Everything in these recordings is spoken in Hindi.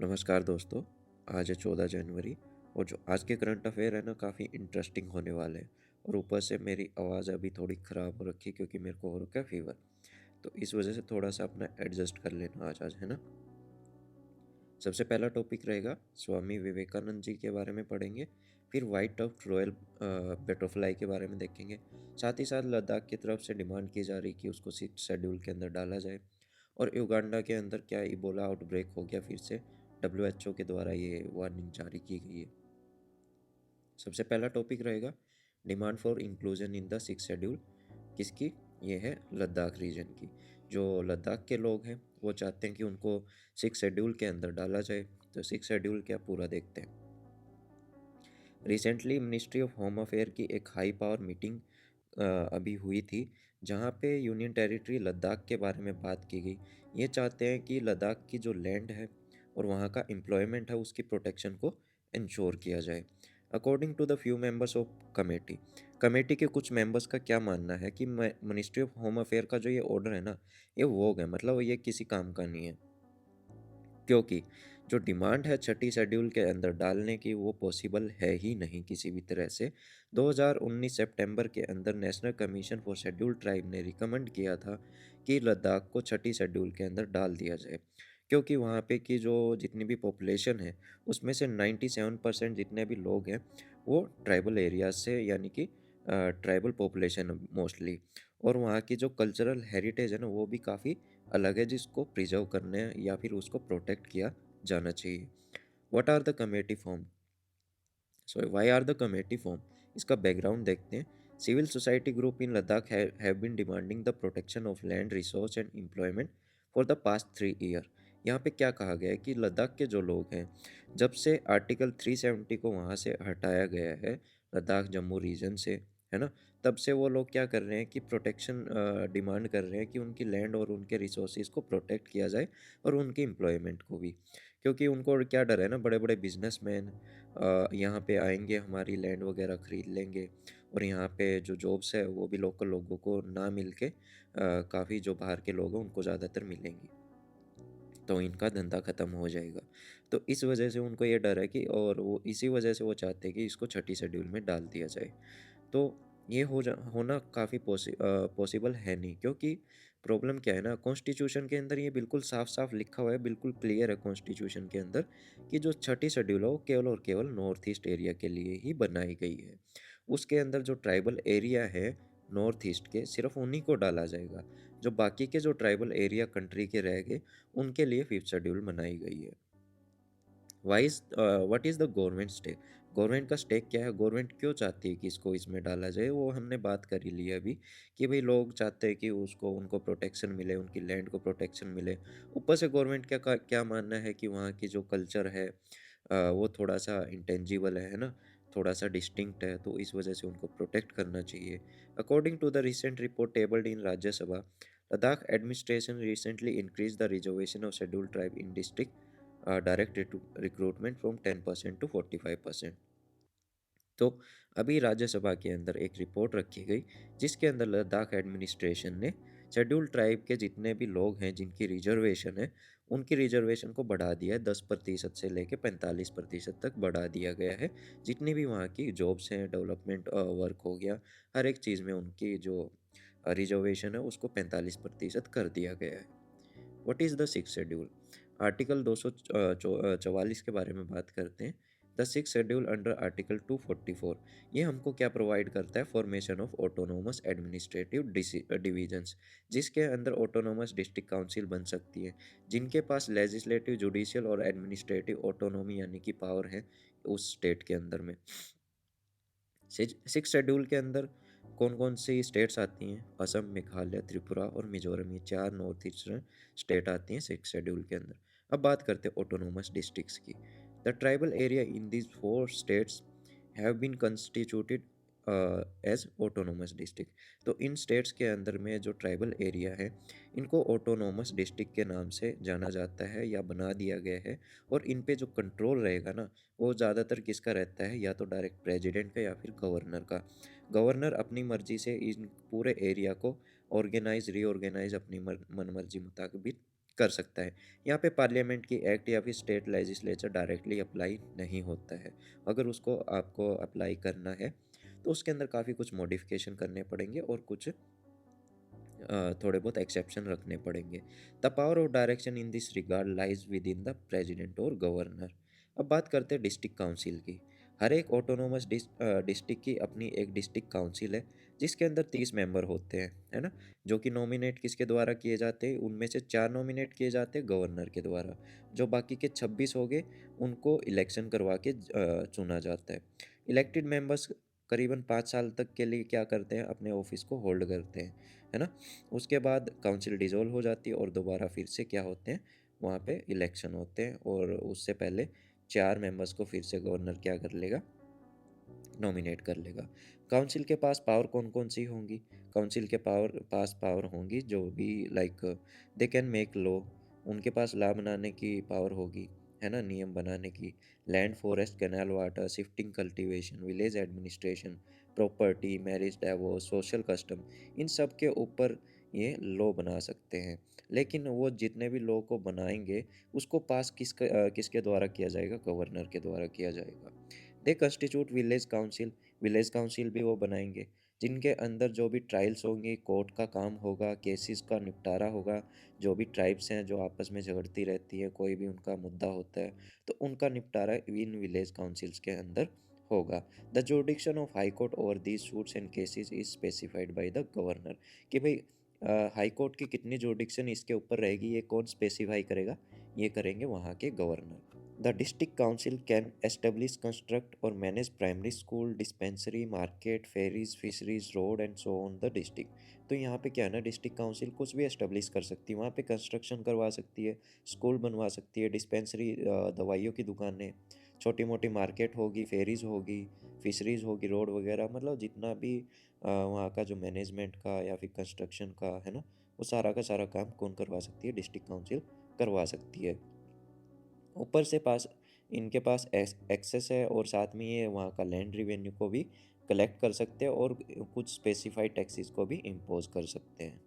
नमस्कार दोस्तों। आज है 14 जनवरी और जो आज के करंट अफेयर है ना काफ़ी इंटरेस्टिंग होने वाले हैं। और ऊपर से मेरी आवाज़ अभी थोड़ी ख़राब हो रखी है क्योंकि मेरे को हो रखा है फीवर। तो इस वजह से थोड़ा सा अपना एडजस्ट कर लेना आज है ना। सबसे पहला टॉपिक रहेगा स्वामी विवेकानंद जी के बारे में पढ़ेंगे। फिर वाइट टफ्ट रॉयल बटरफ्लाई के बारे में देखेंगे। साथ ही साथ लद्दाख की तरफ से डिमांड की जा रही कि उसको सिक्स शेड्यूल के अंदर डाला जाए। और युगांडा के अंदर क्या इबोला आउटब्रेक हो गया फिर से, डब्ल्यूएचओ के द्वारा ये वार्निंग जारी की गई है। सबसे पहला टॉपिक रहेगा demand for inclusion in the six schedule. किसकी? ये है लद्दाख रीजन की। जो लद्दाख के लोग हैं वो चाहते हैं कि उनको सिक्स शेड्यूल के अंदर डाला जाए। तो सिक्स शेड्यूल क्या पूरा देखते हैं। Recently ministry of home affair की एक हाई पावर मीटिंग अभी हुई थी, जहाँ पे यूनियन टेरिटरी लद्दाख के बारे में बात की गई। ये चाहते हैं कि लद्दाख की जो लैंड है और वहाँ का एम्प्लॉयमेंट है उसकी प्रोटेक्शन को इंश्योर किया जाए। According to the few members of committee, committee के कुछ मेंबर्स का क्या मानना है कि मिनिस्ट्री ऑफ होम अफेयर का जो ये ऑर्डर है ना, ये वोग है, मतलब ये किसी काम का नहीं है। क्योंकि जो डिमांड है छठी शेड्यूल के अंदर डालने की वो पॉसिबल है ही नहीं किसी भी तरह से। 2019 सितंबर के अंदर national commission for schedule tribe ने रिकमेंड किया था कि लद्दाख को छठी शेड्यूल के अंदर डाल दिया जाए, क्योंकि वहाँ पे की जो जितनी भी पॉपुलेशन है उसमें से 97% जितने भी लोग हैं वो ट्राइबल एरियाज से, यानी कि ट्राइबल पॉपुलेशन मोस्टली। और वहाँ की जो कल्चरल हेरिटेज है ना वो भी काफ़ी अलग है, जिसको प्रिजर्व करने या फिर उसको प्रोटेक्ट किया जाना चाहिए। What are the committee form, sorry why are the committee form, इसका बैकग्राउंड देखते हैं। Civil society group in Ladakh have been demanding the protection of land resource and employment for the past 3 year. यहाँ पे क्या कहा गया है कि लद्दाख के जो लोग हैं, जब से आर्टिकल 370 को वहाँ से हटाया गया है लद्दाख जम्मू रीजन से, है ना, तब से वो लोग क्या कर रहे हैं कि प्रोटेक्शन डिमांड कर रहे हैं कि उनकी लैंड और उनके रिसोर्सेज को प्रोटेक्ट किया जाए और उनकी एम्प्लॉयमेंट को भी। क्योंकि उनको क्या डर है ना, बड़े बड़े बिजनेसमैन यहाँ पे आएंगे, हमारी लैंड वगैरह खरीद लेंगे और यहाँ पे जो जॉब्स है वो भी लोकल लोगों को ना मिल के काफ़ी जो बाहर के लोग हैं उनको ज़्यादातर मिलेंगी, तो इनका धंधा ख़त्म हो जाएगा। तो इस वजह से उनको ये डर है कि, और वो इसी वजह से वो चाहते हैं कि इसको छठी शेड्यूल में डाल दिया जाए। तो ये होना काफ़ी पॉसिबल है नहीं, क्योंकि प्रॉब्लम क्या है ना, कॉन्स्टिट्यूशन के अंदर ये बिल्कुल साफ साफ लिखा हुआ है, बिल्कुल क्लियर है कॉन्स्टिट्यूशन के अंदर कि जो छठी शेड्यूल है वो केवल और केवल नॉर्थ ईस्ट एरिया के लिए ही बनाई गई है। उसके अंदर जो ट्राइबल एरिया है नॉर्थ ईस्ट के, सिर्फ उन्हीं को डाला जाएगा। जो बाकी के जो ट्राइबल एरिया कंट्री के रह गए उनके लिए फिफ्थ शेड्यूल बनाई गई है। Wise what is the government stake, government का स्टेक क्या है, गवर्नमेंट क्यों चाहती है कि इसको इसमें डाला जाए, वो हमने बात कर ही ली है अभी कि भाई लोग चाहते हैं कि उसको उनको प्रोटेक्शन मिले, उनकी लैंड को प्रोटेक्शन मिले। ऊपर से गवर्नमेंट क्या मानना है कि वहाँ की जो कल्चर है वो थोड़ा सा इंटेंजिबल है ना, थोड़ा सा डिस्टिंक्ट है, तो इस वजह से उनको प्रोटेक्ट करना चाहिए। According to the recent report tabled in Rajya Sabha, Ladakh administration recently increase the reservation of schedule tribe in district direct recruitment from 10% to 45%। तो अभी राज्यसभा के अंदर एक रिपोर्ट रखी गई जिसके अंदर लद्दाख एडमिनिस्ट्रेशन ने शेड्यूल ट्राइब के जितने भी लोग हैं जिनकी रिजर्वेशन है उनकी रिजर्वेशन को बढ़ा दिया है, 10% से लेकर 45% तक बढ़ा दिया गया है। जितनी भी वहाँ की जॉब्स हैं, डेवलपमेंट वर्क हो गया, हर एक चीज़ में उनकी जो रिजर्वेशन है उसको 45% कर दिया गया है। What is the six schedule, article 244 के बारे में बात करते हैं। The six schedule under article 244, ये हमको क्या प्रोवाइड करता है, formation of autonomous administrative divisions, जिसके अंदर ऑटोनोमस डिस्ट्रिक्ट काउंसिल बन सकती है, जिनके पास लेजिस्लेटिव, जुडिशियल और एडमिनिस्ट्रेटिव ऑटोनोमी यानी कि पावर है उस स्टेट के अंदर में। सिक्स शेड्यूल के अंदर कौन कौन सी स्टेट्स आती हैं, असम, मेघालय, त्रिपुरा और मिजोरम, ये चार नॉर्थ ईस्टर्न स्टेट आती हैं सिक्स शेड्यूल के अंदर। अब बात करते हैं ऑटोनोमस डिस्ट्रिक्ट्स की। The tribal area in these four states have been constituted as autonomous district. तो इन स्टेट्स के अंदर में जो ट्राइबल एरिया है इनको ऑटोनोमस डिस्ट्रिक्ट के नाम से जाना जाता है या बना दिया गया है। और इन पे जो कंट्रोल रहेगा ना वो ज़्यादातर किसका रहता है, या तो डायरेक्ट प्रेसिडेंट का या फिर गवर्नर का। गवर्नर अपनी मर्जी से इन पूरे एरिया को ऑर्गेनाइज रीऑर्गेनाइज अपनी मन मर्जी मुताबिक कर सकता है। यहाँ पे पार्लियामेंट की एक्ट या फिर स्टेट लेजिस्लेचर डायरेक्टली अप्लाई नहीं होता है। अगर उसको आपको अप्लाई करना है, तो उसके अंदर काफ़ी कुछ मॉडिफ़िकेशन करने पड़ेंगे और कुछ थोड़े बहुत एक्सेप्शन रखने पड़ेंगे। The power of direction in this regard lies with in the president और गवर्नर। अब बात करते हैं डिस्ट्रिक्ट काउंसिल की। हर एक ऑटोनोमस डिस्ट्रिक्ट की अपनी एक डिस्ट्रिक्ट काउंसिल है, जिसके अंदर 30 मेंबर होते हैं, है ना? जो कि नॉमिनेट किसके द्वारा किए जाते हैं? उनमें से 4 नॉमिनेट किए जाते हैं गवर्नर के द्वारा। जो बाकी के 26 हो गए, उनको इलेक्शन करवा के चुना जाता है। इलेक्टेड मेंबर्स करीबन 5 साल तक के लिए क्या करते हैं? अपने ऑफिस को होल्ड करते हैं, है ना? उसके बाद काउंसिल डिसॉल्व हो जाती है और दोबारा फिर से क्या होते हैं, वहाँ पे इलेक्शन होते हैं और उससे पहले 4 मेंबर्स को फिर से गवर्नर क्या कर लेगा, नॉमिनेट कर लेगा। काउंसिल के पास पावर कौन-कौन सी होंगी? काउंसिल के पास पावर होंगी जो भी like they can make law, उनके पास लॉ बनाने की पावर होगी, है ना? नियम बनाने की। Land, forest, canal water, shifting cultivation, village administration, property, marriage, divorce, social custom, इन सब के ऊपर ये लॉ बना सकते हैं। लेकिन वो जितने भी लॉ को बनाएँगे, उसको पास किसके द्वारा किया जाएगा? गवर्नर के द्वारा किया जाएगा। दे कंस्टिट्यूट विलेज काउंसिल भी वो बनाएंगे, जिनके अंदर जो भी ट्रायल्स होंगी, कोर्ट का काम होगा, केसेस का निपटारा होगा, जो भी ट्राइब्स हैं जो आपस में झगड़ती रहती है, कोई भी उनका मुद्दा होता है, तो उनका निपटारा इन विलेज काउंसिल्स के अंदर होगा। The जुडिक्शन of high court over these suits and cases is specified by the governor. कि भाई हाई कोर्ट की कितनी जुडिक्शन इसके ऊपर रहेगी, ये कौन स्पेसिफाई करेगा? ये करेंगे वहाँ के governor. The district council can establish, construct or manage primary school, dispensary, market, ferries, fisheries, road and so on the district। तो यहाँ पे क्या है ना, डिस्ट्रिक्ट काउंसिल कुछ भी एस्टेब्लिश कर सकती है, वहाँ पे कंस्ट्रक्शन करवा सकती है, स्कूल बनवा सकती है, डिस्पेंसरी दवाइयों की दुकानें, छोटी मोटी मार्केट होगी, फेरीज होगी, फिशरीज होगी, रोड वगैरह, मतलब जितना भी वहाँ का जो मैनेजमेंट का या फिर कंस्ट्रक्शन का है ना, वो सारा का सारा काम कौन करवा सकती है? डिस्ट्रिक्ट काउंसिल करवा सकती है। ऊपर से पास इनके पास एक्सेस है और साथ में ये वहाँ का लैंड रिवेन्यू को भी कलेक्ट कर सकते हैं और कुछ स्पेसिफाइड टैक्सेस को भी इम्पोज कर सकते हैं।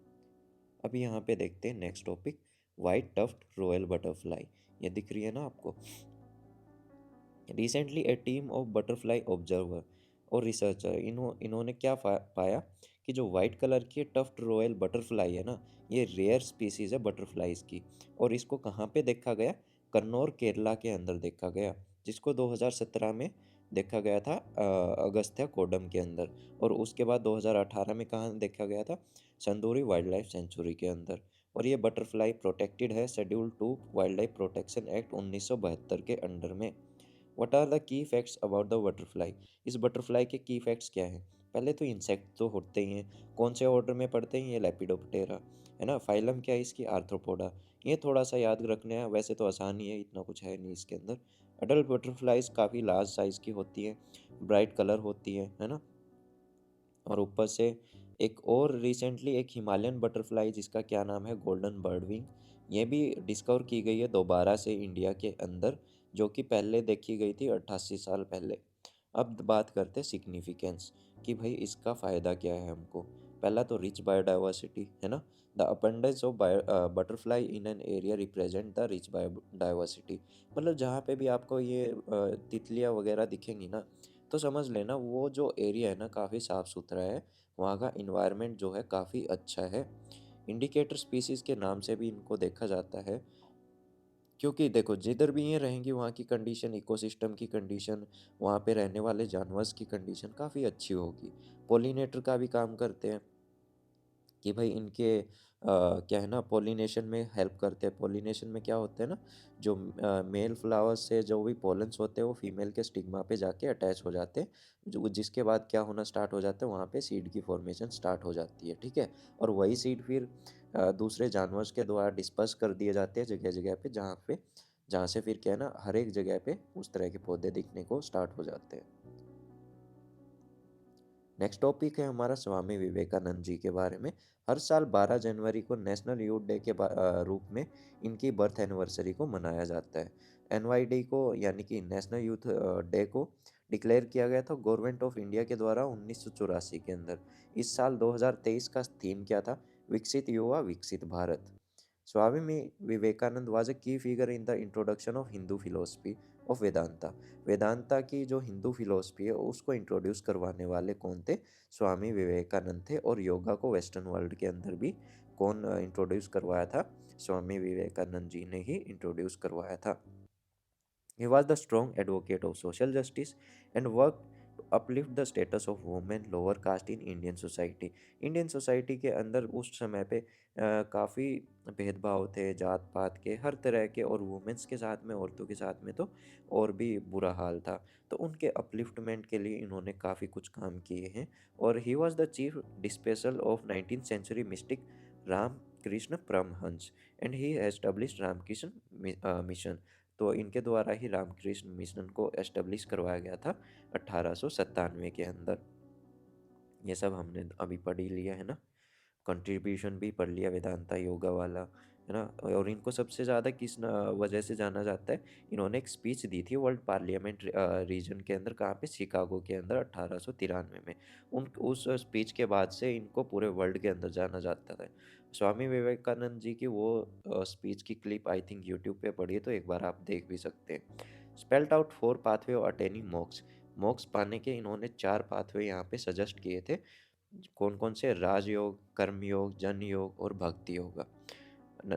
अभी यहाँ पे देखते हैं next topic, white tuft royal butterfly. ये दिख रही है ना आपको? Recently a team of butterfly observer और रिसर्चर इन्होंने क्या पाया कि जो वाइट कलर की टफ्ट रॉयल बटरफ्लाई है ना, ये रेयर स्पीसीज है बटरफ्लाइज की। और इसको कहाँ पे देखा गया? कन्नौर केरला के अंदर देखा गया, जिसको 2017 में देखा गया था अगस्त्य कोडम के अंदर। और उसके बाद 2018 में कहाँ देखा गया था? संदूरी वाइल्ड लाइफ सेंचुरी के अंदर। और ये बटरफ्लाई प्रोटेक्टेड है schedule 2 wild life protection act 1972 के अंडर में। What are the key facts about the butterfly? इस बटरफ्लाई के की फैक्ट्स क्या हैं? पहले तो इंसेक्ट तो होते ही हैं। कौन से ऑर्डर में पढ़ते हैं? ये लेपिडोप्टेरा, है ना? फाइलम क्या है इसकी? आर्थ्रोपोडा। ये थोड़ा सा याद रखना है, वैसे तो आसान ही है, इतना कुछ है नहीं इसके अंदर। अडल्ट बटरफ्लाइज काफ़ी लार्ज साइज़ की होती हैं, ब्राइट कलर होती है ना? और ऊपर से एक और रिसेंटली एक हिमालयन बटरफ्लाई जिसका क्या नाम है, गोल्डन बर्डविंग, ये भी डिस्कवर की गई है दोबारा से इंडिया के अंदर, जो कि पहले देखी गई थी 88 साल पहले। अब बात करते हैं सिग्निफिकेंस कि भाई इसका फ़ायदा क्या है हमको। पहला तो रिच बायोडाइवर्सिटी, है ना? The abundance of butterfly in an area represent the rich biodiversity. मतलब जहाँ पे भी आपको ये तितलियाँ वगैरह दिखेंगी ना, तो समझ लेना वो जो एरिया है ना काफ़ी साफ़ सुथरा है, वहाँ का इन्वायरमेंट जो है काफ़ी अच्छा है। इंडिकेटर स्पीसीज़ के नाम से भी इनको देखा जाता है, क्योंकि देखो जिधर भी ये रहेंगी वहाँ की कंडीशन, इकोसिस्टम की कंडीशन, वहाँ पे रहने वाले जानवर्स की कंडीशन काफ़ी अच्छी होगी। पॉलिनेटर का भी काम करते हैं कि भाई इनके क्या है ना, पॉलिनेशन में हेल्प करते हैं। पॉलिनेशन में क्या होता है ना, जो मेल फ्लावर्स से जो भी पॉलन्स होते हैं वो फीमेल के स्टिग्मा पे जाके अटैच हो जाते हैं, जो जिसके बाद क्या होना स्टार्ट हो जाता है, वहाँ पे सीड की फॉर्मेशन स्टार्ट हो जाती है, ठीक है? और वही सीड फिर दूसरे जानवर्स के द्वारा डिस्पर्स कर दिए जाते हैं जगह जगह पे, जहाँ से फिर क्या है ना, हर एक जगह पे उस तरह के पौधे दिखने को स्टार्ट हो जाते हैं। नेक्स्ट टॉपिक है हमारा स्वामी विवेकानंद जी के बारे में। हर साल 12 जनवरी को नेशनल यूथ डे के रूप में इनकी बर्थ एनिवर्सरी को मनाया जाता है। एनवाईडी को यानी कि नेशनल यूथ डे को डिक्लेयर किया गया था गवर्नमेंट ऑफ इंडिया के द्वारा 1984 के अंदर। इस साल 2023 का थीम क्या था? विकसित युवा विकसित Bharat. Swami Vivekananda was a key figure in the introduction of Hindu philosophy of Vedanta. Vedanta की जो हिंदू फिलोसफी है उसको इंट्रोड्यूस करवाने वाले कौन थे? स्वामी विवेकानंद थे। और योगा को वेस्टर्न वर्ल्ड के अंदर भी कौन इंट्रोड्यूस करवाया था? स्वामी विवेकानंद जी ने ही इंट्रोड्यूस करवाया था। He was the strong advocate of social justice and worked to uplift the status of women lower caste in Indian society। Indian society के अंदर उस समय पे काफ़ी भेदभाव थे जात पात के हर तरह के, और वुमेंस के साथ में, औरतों के साथ में तो और भी बुरा हाल था। तो उनके अपलिफ्टमेंट के लिए इन्होंने काफ़ी कुछ काम किए हैं। और he was the chief disciple of 19th century mystic Ram Krishna Paramhansa and he establish Ramakrishna Mission. तो इनके द्वारा ही रामकृष्ण मिशन को एस्टेब्लिश करवाया गया था 1897 के अंदर। ये सब हमने अभी पढ़ ही लिया है ना। कंट्रीब्यूशन भी पढ़ लिया वेदांता योगा वाला, है ना। और इनको सबसे ज़्यादा किस वजह से जाना जाता है? इन्होंने एक स्पीच दी थी वर्ल्ड पार्लियामेंट रीजन के अंदर, कहाँ पे? शिकागो के अंदर 1893 में। उन उस स्पीच के बाद से इनको पूरे वर्ल्ड के अंदर जाना जाता है। स्वामी विवेकानंद जी की वो स्पीच की क्लिप आई थिंक यूट्यूब पे पड़ी है, तो एक बार आप देख भी सकते हैं। Spelt out 4 pathway of attaining मोक्ष। मोक्ष पाने के इन्होंने 4 पाथवे यहाँ पे सजेस्ट किए थे। कौन कौन से? राजयोग, कर्मयोग, जन योग और भक्ति योग।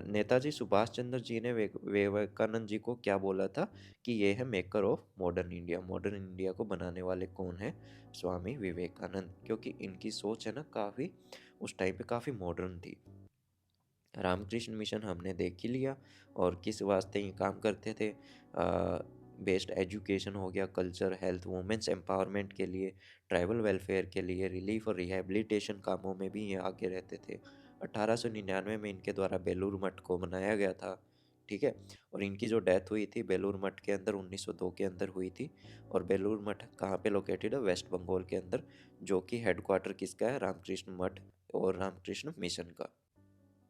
नेताजी सुभाष चंद्र जी ने विवेकानंद जी को क्या बोला था? कि ये है maker of modern India. Modern India को बनाने वाले कौन है? स्वामी विवेकानंद। क्योंकि इनकी सोच है ना काफ़ी उस टाइम पे काफ़ी मॉडर्न थी। रामकृष्ण मिशन हमने देख ही लिया, और किस वास्ते ये काम करते थे? बेस्ड एजुकेशन हो गया, कल्चर, हेल्थ, वुमेंस एम्पावरमेंट के लिए, ट्राइबल वेलफेयर के लिए, रिलीफ और रिहैबिलिटेशन कामों में भी ये आगे रहते थे। 1899 में इनके द्वारा बेलूर मठ को बनाया गया था। ठीक है। और इनकी जो डेथ हुई थी बेलूर मठ के अंदर 1902 के अंदर हुई थी। और बेलूर मठ कहाँ पे लोकेटेड है? वेस्ट बंगाल के अंदर, जो कि हेडक्वार्टर किसका है? रामकृष्ण मठ और रामकृष्ण मिशन का।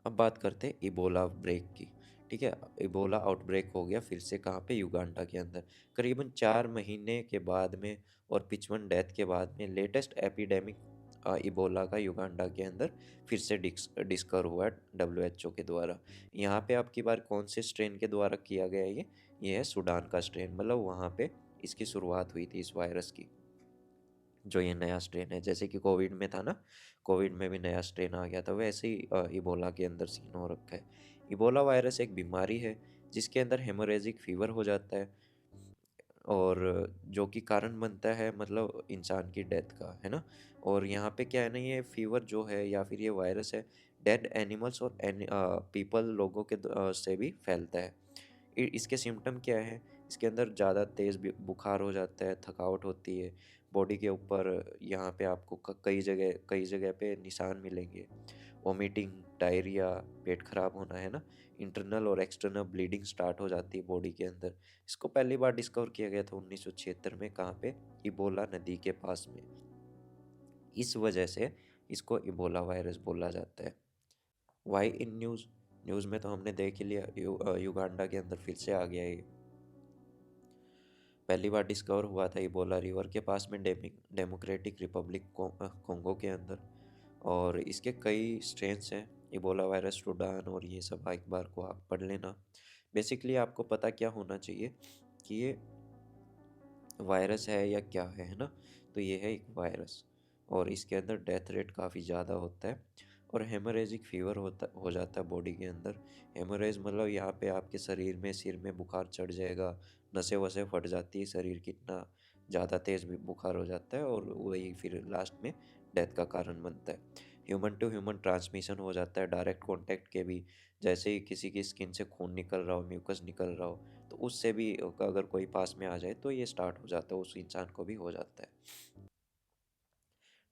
अब बात करते हैं इबोला ब्रेक की। ठीक है। इबोला आउटब्रेक हो गया फिर से, कहाँ पे? युगांडा के अंदर। करीबन 4 महीने के बाद में और 55 डेथ के बाद में लेटेस्ट एपिडेमिक इबोला का युगांडा के अंदर फिर से डिस्कवर हुआ है WHO के द्वारा। यहाँ पे अब की बार कौन से स्ट्रेन के द्वारा किया गया है ये है सूडान का स्ट्रेन, मतलब वहाँ पे इसकी शुरुआत हुई थी इस वायरस की। जो ये नया स्ट्रेन है, जैसे कि कोविड में था ना, कोविड में भी नया स्ट्रेन आ गया था, वैसे ही इबोला के अंदर सीन हो रखा है। इबोला वायरस एक बीमारी है जिसके अंदर हेमोरेजिक फीवर हो जाता है, और जो कि कारण बनता है मतलब इंसान की डेथ का, है ना। और यहाँ पे क्या है ना, ये फीवर जो है या फिर ये वायरस है डेड एनिमल्स और पीपल लोगों के से भी फैलता है। इसके सिम्टम क्या है? इसके अंदर ज़्यादा तेज़ बुखार हो जाता है, थकावट होती है बॉडी के ऊपर। यहाँ पे आपको कई जगह पे निशान मिलेंगे। वोमिटिंग, डायरिया, पेट खराब होना, है ना। इंटरनल और एक्सटर्नल ब्लीडिंग स्टार्ट हो जाती है बॉडी के अंदर। इसको पहली बार डिस्कवर किया गया था 1976 में, कहाँ पे? इबोला नदी के पास में। इस वजह से इसको इबोला वायरस बोला जाता है। Y in news? न्यूज़ में तो हमने देख ही लिया, युगांडा के अंदर फिर से आ गया ये। पहली बार डिस्कवर हुआ था इबोला रिवर के पास में, डेमोक्रेटिक रिपब्लिक कोंगो के अंदर। और इसके कई स्ट्रेन्स हैं, इबोला वायरस, सूडान और ये सब। एक बार को आप पढ़ लेना। बेसिकली आपको पता क्या होना चाहिए कि ये वायरस है या क्या है ना। तो ये है एक वायरस, और इसके अंदर डेथ रेट काफ़ी ज़्यादा होता है, और हेमोरेजिक फीवर हो जाता है बॉडी के अंदर। हेमोरेज मतलब यहाँ पे आपके शरीर में, सिर में बुखार चढ़ जाएगा, नसें वसें फट जाती है शरीर की, इतना ज़्यादा तेज़ भी बुखार हो जाता है, और वही फिर लास्ट में डेथ का कारण बनता है। ह्यूमन टू ह्यूमन ट्रांसमिशन हो जाता है, डायरेक्ट कॉन्टैक्ट के भी। जैसे ही किसी की स्किन से खून निकल रहा हो, म्यूकस निकल रहा हो, तो उससे भी अगर कोई पास में आ जाए तो ये स्टार्ट हो जाता है, उस इंसान को भी हो जाता है।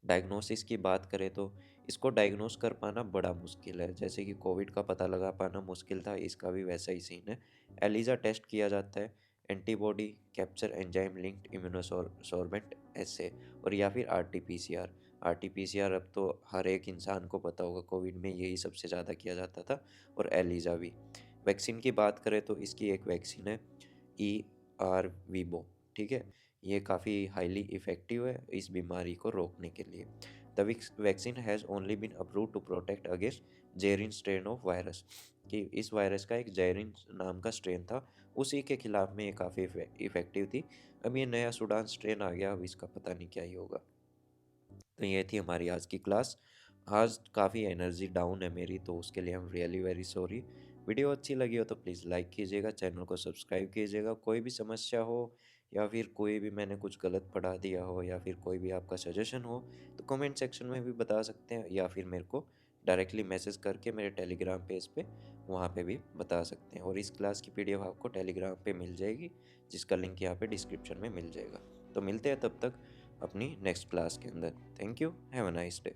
डायग्नोसिस की बात करें तो इसको डायग्नोस कर पाना बड़ा मुश्किल है। जैसे कि कोविड का पता लगा पाना मुश्किल था, इसका भी वैसा ही सीन है। एलिजा टेस्ट किया जाता है, antibody capture enzyme linked immunosorbent assay, और या फिर आरटीपीसीआर। आरटीपीसीआर अब तो हर एक इंसान को पता होगा, कोविड में यही सबसे ज़्यादा किया जाता था। और एलिजा भी। वैक्सीन की बात करें तो इसकी एक वैक्सीन है ER-Vibo। ठीक है। ये काफ़ी हाईली इफ़ेक्टिव है इस बीमारी को रोकने के लिए। The vaccine has only been approve to protect against Zaire strain of virus. कि इस वायरस का एक जेरिन नाम का स्ट्रेन था, उसी के खिलाफ में ये काफ़ी इफ़ेक्टिव थी। अब ये नया सूडान स्ट्रेन आ गया, अब इसका पता नहीं क्या ही होगा। तो ये थी हमारी आज की क्लास। आज काफ़ी एनर्जी डाउन है मेरी, तो उसके लिए I am really very sorry. Video अच्छी लगी हो तो प्लीज़ लाइक कीजिएगा, चैनल को सब्सक्राइब कीजिएगा। कोई भी समस्या हो या फिर कोई भी मैंने कुछ गलत पढ़ा दिया हो या फिर कोई भी आपका सजेशन हो, तो कमेंट सेक्शन में भी बता सकते हैं या फिर मेरे को डायरेक्टली मैसेज करके मेरे टेलीग्राम पेज पे वहाँ पे भी बता सकते हैं। और इस क्लास की पीडीएफ आपको टेलीग्राम पे मिल जाएगी, जिसका लिंक यहाँ पे डिस्क्रिप्शन में मिल जाएगा। तो मिलते हैं तब तक अपनी नेक्स्ट क्लास के अंदर। Thank you, have a nice day.